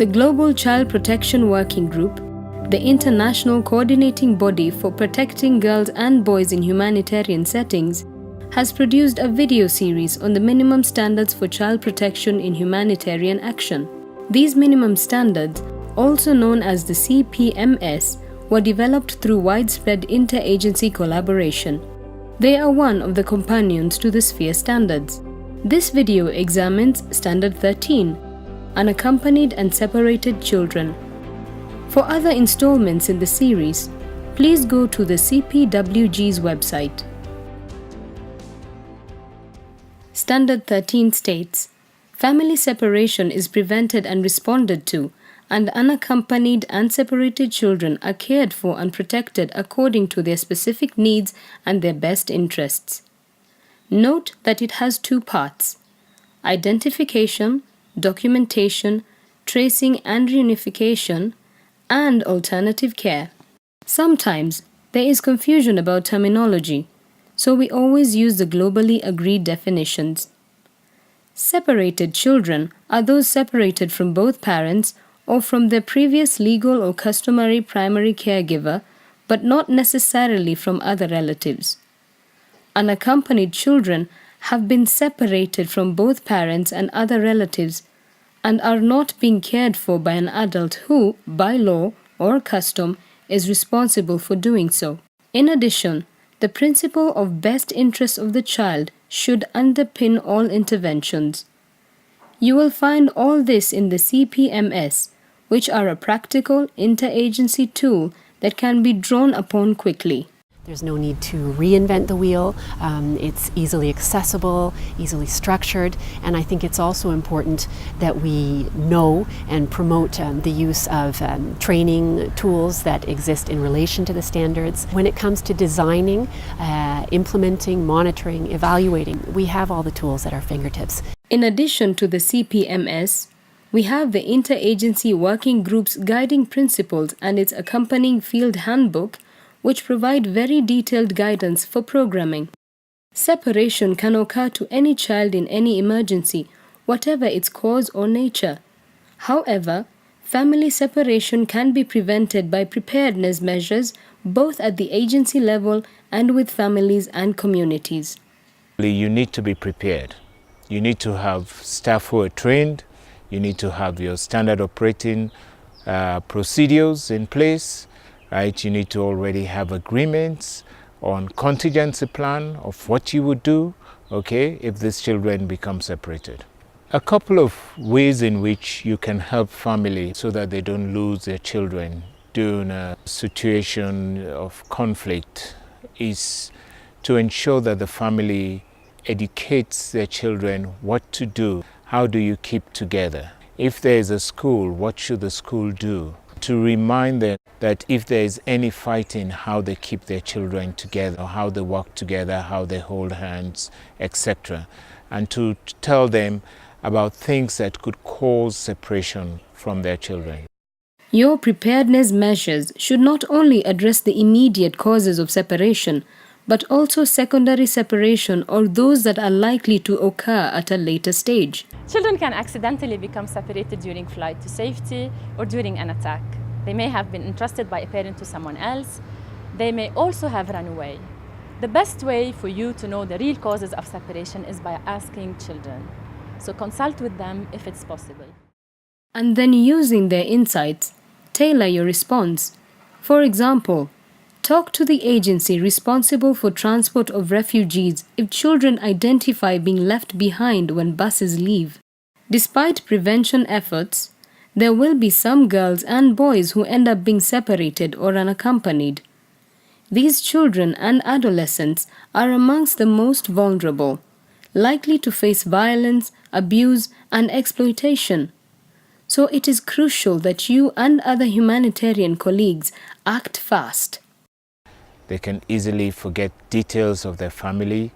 The Global Child Protection Working Group, the international coordinating body for protecting girls and boys in humanitarian settings, has produced a video series on the minimum standards for child protection in humanitarian action. These minimum standards, also known as the CPMS, were developed through widespread interagency collaboration. They are one of the companions to the Sphere standards. This video examines Standard 13, unaccompanied and separated children. For other installments in the series, please go to the CPWG's website. Standard 13 states, family separation is prevented and responded to, and unaccompanied and separated children are cared for and protected according to their specific needs and their best interests. Note that it has two parts: identification, documentation, tracing and reunification, and alternative care. Sometimes there is confusion about terminology, so we always use the globally agreed definitions. Separated children are those separated from both parents or from their previous legal or customary primary caregiver, but not necessarily from other relatives. Unaccompanied children have been separated from both parents and other relatives and are not being cared for by an adult who, by law or custom, is responsible for doing so. In addition, the principle of best interest of the child should underpin all interventions. You will find all this in the CPMS, which are a practical interagency tool that can be drawn upon quickly. There's no need to reinvent the wheel. It's easily accessible, easily structured, and I think it's also important that we know and promote the use of training tools that exist in relation to the standards. When it comes to designing, implementing, monitoring, evaluating, we have all the tools at our fingertips. In addition to the CPMS, we have the Interagency Working Group's guiding principles and its accompanying field handbook, which provide very detailed guidance for programming. Separation can occur to any child in any emergency, whatever its cause or nature. However, family separation can be prevented by preparedness measures both at the agency level and with families and communities. You need to be prepared. You need to have staff who are trained. You need to have your standard operating procedures in place. Right? You need to already have agreements on contingency plan of what you would do, okay, if these children become separated. A couple of ways in which you can help family so that they don't lose their children during a situation of conflict is to ensure that the family educates their children what to do. How do you keep together? If there is a school, what should the school do? To remind them that if there is any fighting, how they keep their children together, how they work together, how they hold hands, etc. And to tell them about things that could cause separation from their children. Your preparedness measures should not only address the immediate causes of separation, but also secondary separation or those that are likely to occur at a later stage. Children can accidentally become separated during flight to safety or during an attack. They may have been entrusted by a parent to someone else. They may also have run away. The best way for you to know the real causes of separation is by asking children. So consult with them if it's possible. And then using their insights, tailor your response. For example, talk to the agency responsible for transport of refugees if children identify being left behind when buses leave. Despite prevention efforts, there will be some girls and boys who end up being separated or unaccompanied. These children and adolescents are amongst the most vulnerable, likely to face violence, abuse, and exploitation. So it is crucial that you and other humanitarian colleagues act fast. They can easily forget details of their family,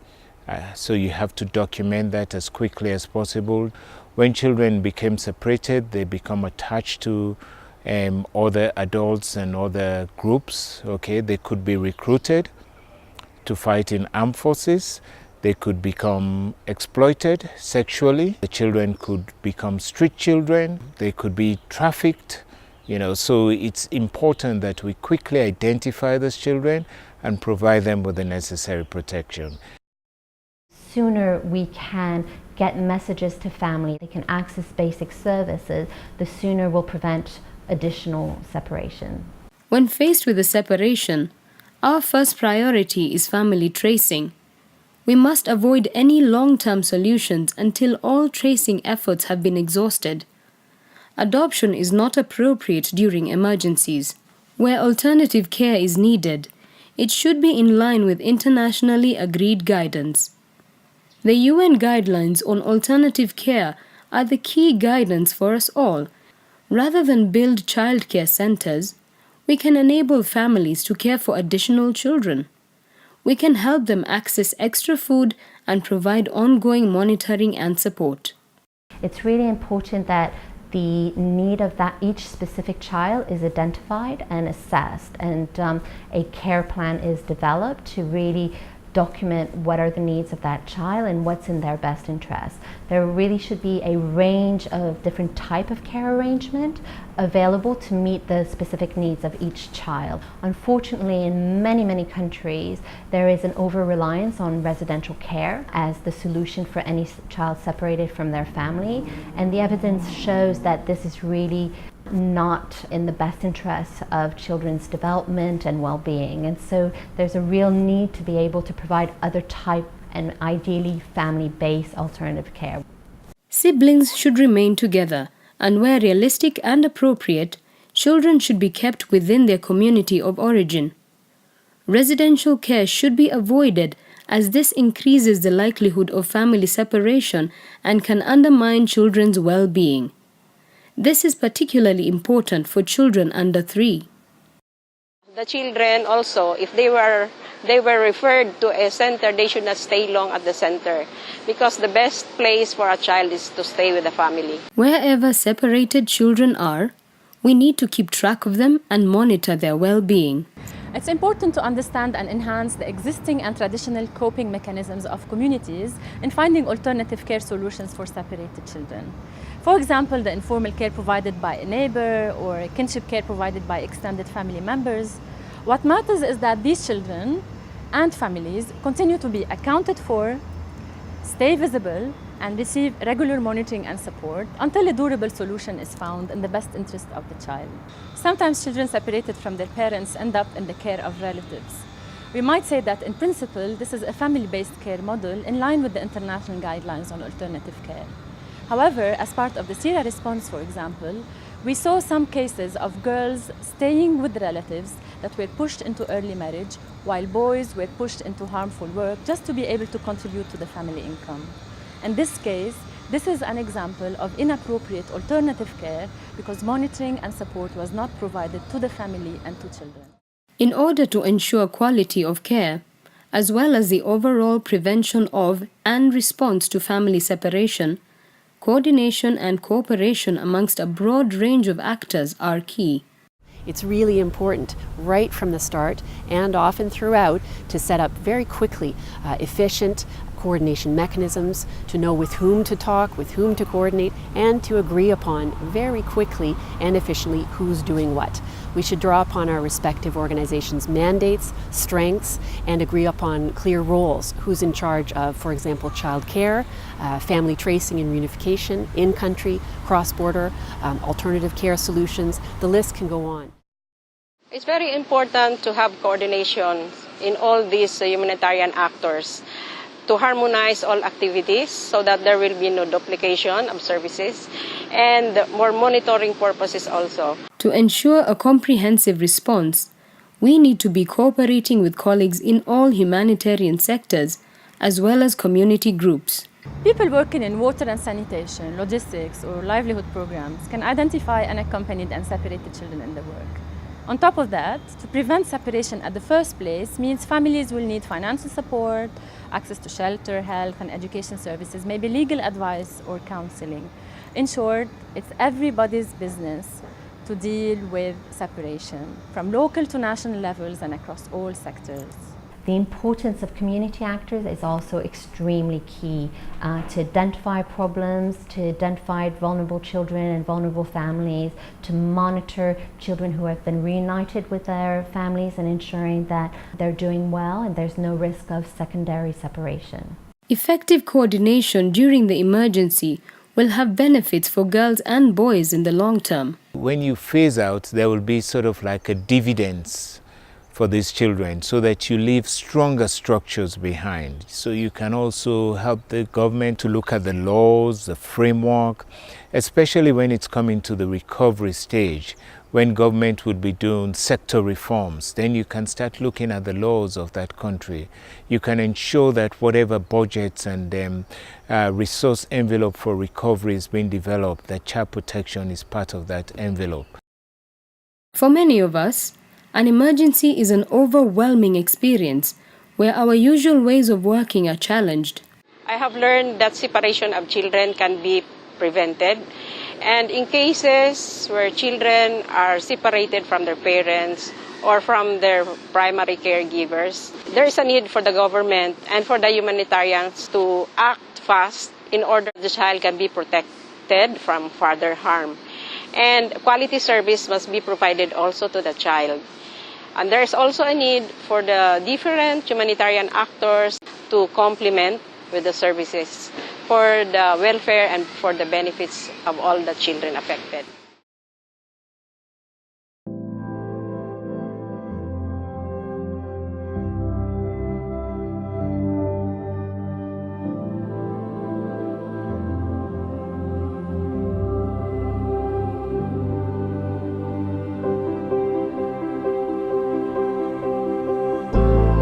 so you have to document that as quickly as possible. When children become separated, they become attached to other adults and other groups. Okay, they could be recruited to fight in armed forces. They could become exploited sexually. The children could become street children. They could be trafficked. So it's important that we quickly identify those children and provide them with the necessary protection. Sooner we can get messages to family, they can access basic services, the sooner we'll prevent additional separation. When faced with a separation, our first priority is family tracing. We must avoid any long-term solutions until all tracing efforts have been exhausted. Adoption is not appropriate during emergencies. Where alternative care is needed, it should be in line with internationally agreed guidance. The UN guidelines on alternative care are the key guidance for us all. Rather than build childcare centers, we can enable families to care for additional children. We can help them access extra food and provide ongoing monitoring and support. It's really important that the need of each specific child is identified and assessed, and a care plan is developed to really document what are the needs of that child and what's in their best interest. There really should be a range of different type of care arrangement available to meet the specific needs of each child. Unfortunately, in many countries, there is an over-reliance on residential care as the solution for any child separated from their family, and the evidence shows that this is really not in the best interest of children's development and well-being. And so there's a real need to be able to provide other type and ideally family-based alternative care. Siblings should remain together, and where realistic and appropriate, children should be kept within their community of origin. Residential care should be avoided as this increases the likelihood of family separation and can undermine children's well-being. This is particularly important for children under 3. The children also, if they were referred to a center, they should not stay long at the center, because the best place for a child is to stay with the family. Wherever separated children are, we need to keep track of them and monitor their well-being. It's important to understand and enhance the existing and traditional coping mechanisms of communities in finding alternative care solutions for separated children. For example, the informal care provided by a neighbor or kinship care provided by extended family members. What matters is that these children and families continue to be accounted for, stay visible, and receive regular monitoring and support until a durable solution is found in the best interest of the child. Sometimes children separated from their parents end up in the care of relatives. We might say that in principle, this is a family-based care model in line with the international guidelines on alternative care. However, as part of the Syria response, for example, we saw some cases of girls staying with relatives that were pushed into early marriage, while boys were pushed into harmful work just to be able to contribute to the family income. In this case, this is an example of inappropriate alternative care because monitoring and support was not provided to the family and to children. In order to ensure quality of care, as well as the overall prevention of and response to family separation, coordination and cooperation amongst a broad range of actors are key. It's really important right from the start and often throughout to set up very quickly efficient coordination mechanisms, to know with whom to talk, with whom to coordinate, and to agree upon very quickly and efficiently who's doing what. We should draw upon our respective organizations' mandates, strengths, and agree upon clear roles. Who's in charge of, for example, child care, family tracing and reunification, in-country, cross-border, alternative care solutions. The list can go on. It's very important to have coordination in all these humanitarian actors, to harmonize all activities so that there will be no duplication of services and more monitoring purposes also. To ensure a comprehensive response, we need to be cooperating with colleagues in all humanitarian sectors as well as community groups. People working in water and sanitation, logistics, or livelihood programs can identify unaccompanied and separated children in their work. On top of that, to prevent separation at the first place means families will need financial support, access to shelter, health, and education services, maybe legal advice or counseling. In short, it's everybody's business to deal with separation, from local to national levels and across all sectors. The importance of community actors is also extremely key to identify problems, to identify vulnerable children and vulnerable families, to monitor children who have been reunited with their families and ensuring that they're doing well and there's no risk of secondary separation. Effective coordination during the emergency will have benefits for girls and boys in the long term. When you phase out, there will be sort of like a dividends for these children, so that you leave stronger structures behind. So you can also help the government to look at the laws, the framework, especially when it's coming to the recovery stage, when government would be doing sector reforms. Then you can start looking at the laws of that country. You can ensure that whatever budgets and resource envelope for recovery is being developed, that child protection is part of that envelope. For many of us, an emergency is an overwhelming experience where our usual ways of working are challenged. I have learned that separation of children can be prevented, and in cases where children are separated from their parents or from their primary caregivers, there is a need for the government and for the humanitarians to act fast in order the child can be protected from further harm. And quality service must be provided also to the child. And there is also a need for the different humanitarian actors to complement with the services for the welfare and for the benefits of all the children affected.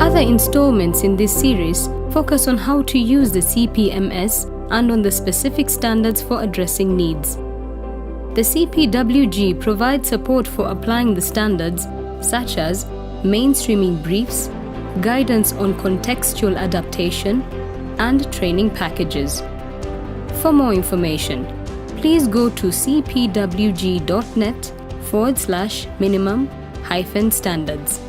Other installments in this series focus on how to use the CPMS and on the specific standards for addressing needs. The CPWG provides support for applying the standards, such as mainstreaming briefs, guidance on contextual adaptation, and training packages. For more information, please go to cpwg.net/minimum-standards.